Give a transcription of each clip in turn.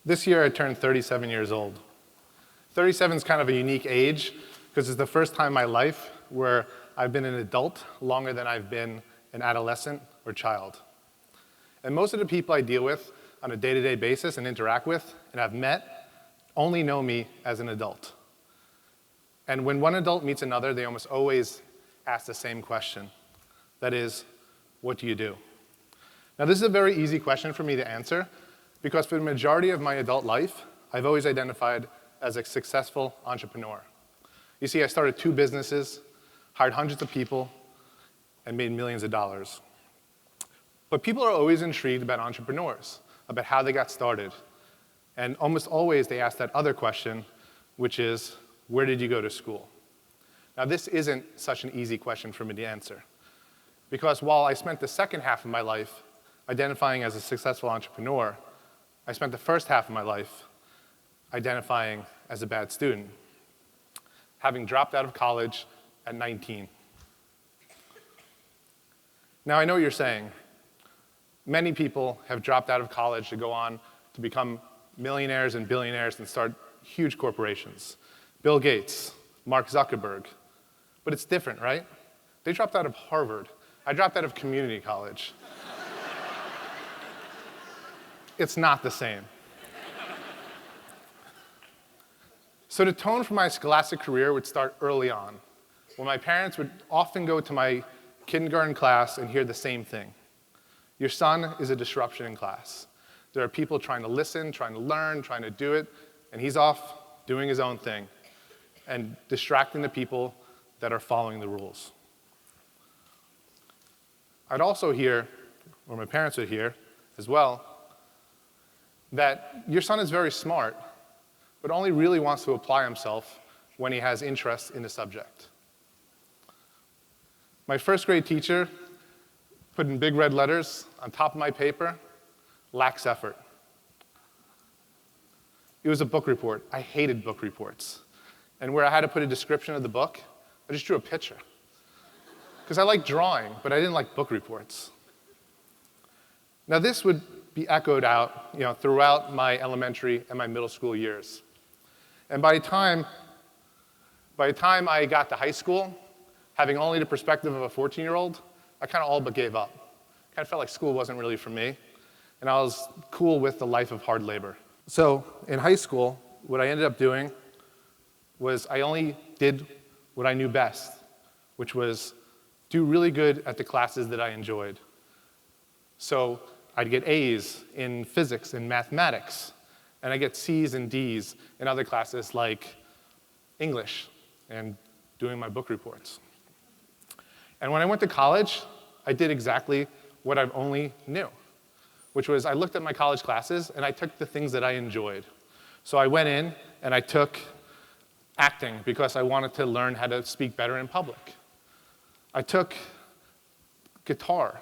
This year I turned 37 years old. 37 is kind of a unique age because it's the first time in my life where I've been an adult longer than I've been an adolescent or child. And most of the people I deal with on a day-to-day basis and interact with and I've met only know me as an adult. And when one adult meets another, they almost always ask the same question. That is, what do you do? Now this is a very easy question for me to answer because for the majority of my adult life, I've always identified as a successful entrepreneur. You see, I started 2 businesses, hired hundreds of people, and made millions of dollars. But people are always intrigued about entrepreneurs, about how they got started. And almost always they ask that other question, which is, where did you go to school? Now this isn't such an easy question for me to answer. Because while I spent the second half of my life identifying as a successful entrepreneur, I spent the first half of my life identifying as a bad student, having dropped out of college at 19. Now I know what you're saying. Many people have dropped out of college to go on to become millionaires and billionaires and start huge corporations. Bill Gates, Mark Zuckerberg. But it's different, right? They dropped out of Harvard. I dropped out of community college. It's not the same. So the tone for my scholastic career would start early on, when my parents would often go to my kindergarten class and hear the same thing. Your son is a disruption in class. There are people trying to listen, trying to learn, trying to do it, and he's off doing his own thing and distracting the people that are following the rules. I'd also hear, or my parents would hear as well, that your son is very smart, but only really wants to apply himself when he has interest in the subject. My first grade teacher put in big red letters on top of my paper, lacks effort. It was a book report. I hated book reports. And where I had to put a description of the book, I just drew a picture. Because I like drawing, but I didn't like book reports. Now this would be echoed out, throughout my elementary and my middle school years. And by the time I got to high school, having only the perspective of a 14-year-old, I kind of all but gave up. Kind of felt like school wasn't really for me, and I was cool with the life of hard labor. So in high school, what I ended up doing was I only did what I knew best, which was do really good at the classes that I enjoyed. So I'd get A's in physics and mathematics, and I get C's and D's in other classes like English and doing my book reports. And when I went to college, I did exactly what I only knew, which was I looked at my college classes and I took the things that I enjoyed. So I went in and I took acting because I wanted to learn how to speak better in public. I took guitar,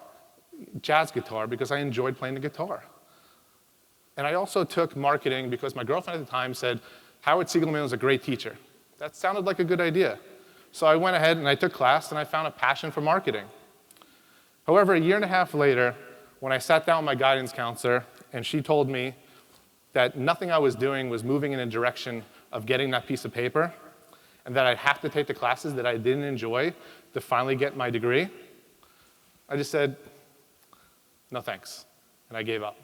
jazz guitar, because I enjoyed playing the guitar. And I also took marketing because my girlfriend at the time said, Howard Siegelman was a great teacher. That sounded like a good idea. So I went ahead and I took class and I found a passion for marketing. However, a year and a half later, when I sat down with my guidance counselor and she told me that nothing I was doing was moving in a direction of getting that piece of paper and that I'd have to take the classes that I didn't enjoy to finally get my degree, I just said, no thanks, and I gave up.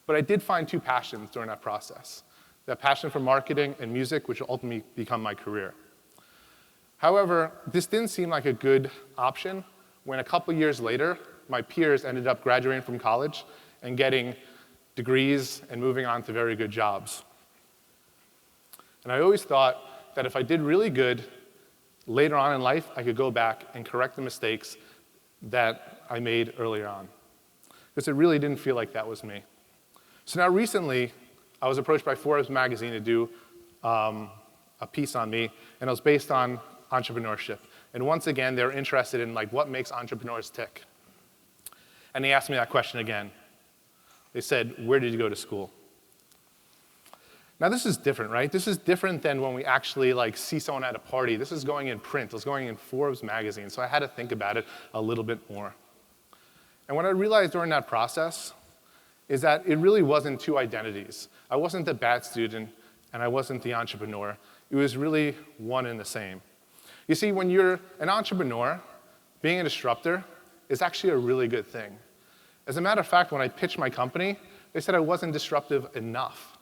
But I did find 2 passions during that process, that passion for marketing and music, which will ultimately become my career. However, this didn't seem like a good option when a couple years later, my peers ended up graduating from college and getting degrees and moving on to very good jobs. And I always thought that if I did really good later on in life, I could go back and correct the mistakes that I made earlier on. Because it really didn't feel like that was me. So now recently, I was approached by Forbes magazine to do a piece on me, and it was based on entrepreneurship. And once again, they were interested in what makes entrepreneurs tick. And they asked me that question again. They said, where did you go to school? Now this is different, right? This is different than when we actually see someone at a party. This is going in print. It was going in Forbes magazine. So I had to think about it a little bit more. And what I realized during that process is that it really wasn't two identities. I wasn't the bad student, and I wasn't the entrepreneur. It was really one and the same. You see, when you're an entrepreneur, being a disruptor is actually a really good thing. As a matter of fact, when I pitched my company, they said I wasn't disruptive enough.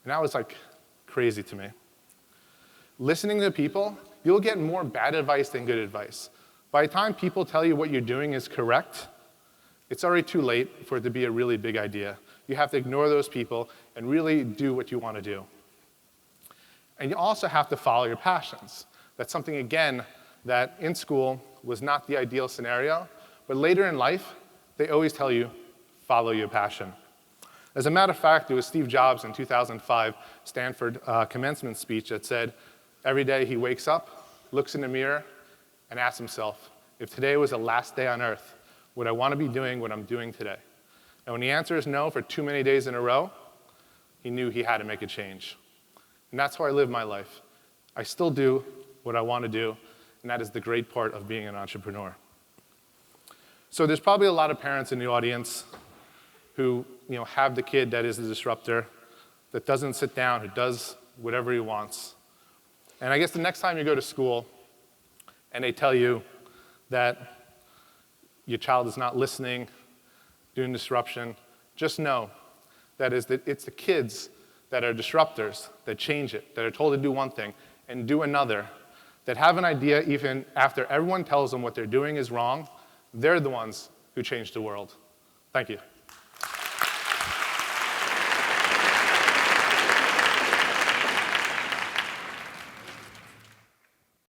And that was like crazy to me. Listening to people, you'll get more bad advice than good advice. By the time people tell you what you're doing is correct, it's already too late for it to be a really big idea. You have to ignore those people and really do what you want to do. And you also have to follow your passions. That's something, again, that in school was not the ideal scenario, but later in life, they always tell you, follow your passion. As a matter of fact, it was Steve Jobs in 2005 Stanford commencement speech that said, every day he wakes up, looks in the mirror, and asks himself, if today was the last day on earth, would I want to be doing what I'm doing today? And when the answer is no for too many days in a row, he knew he had to make a change. And that's how I live my life. I still do what I want to do, and that is the great part of being an entrepreneur. So there's probably a lot of parents in the audience who have the kid that is a disruptor, that doesn't sit down, who does whatever he wants. And I guess the next time you go to school and they tell you that your child is not listening, doing disruption, just know that it's the kids that are disruptors, that change it, that are told to do one thing and do another, that have an idea even after everyone tells them what they're doing is wrong. They're the ones who change the world. Thank you.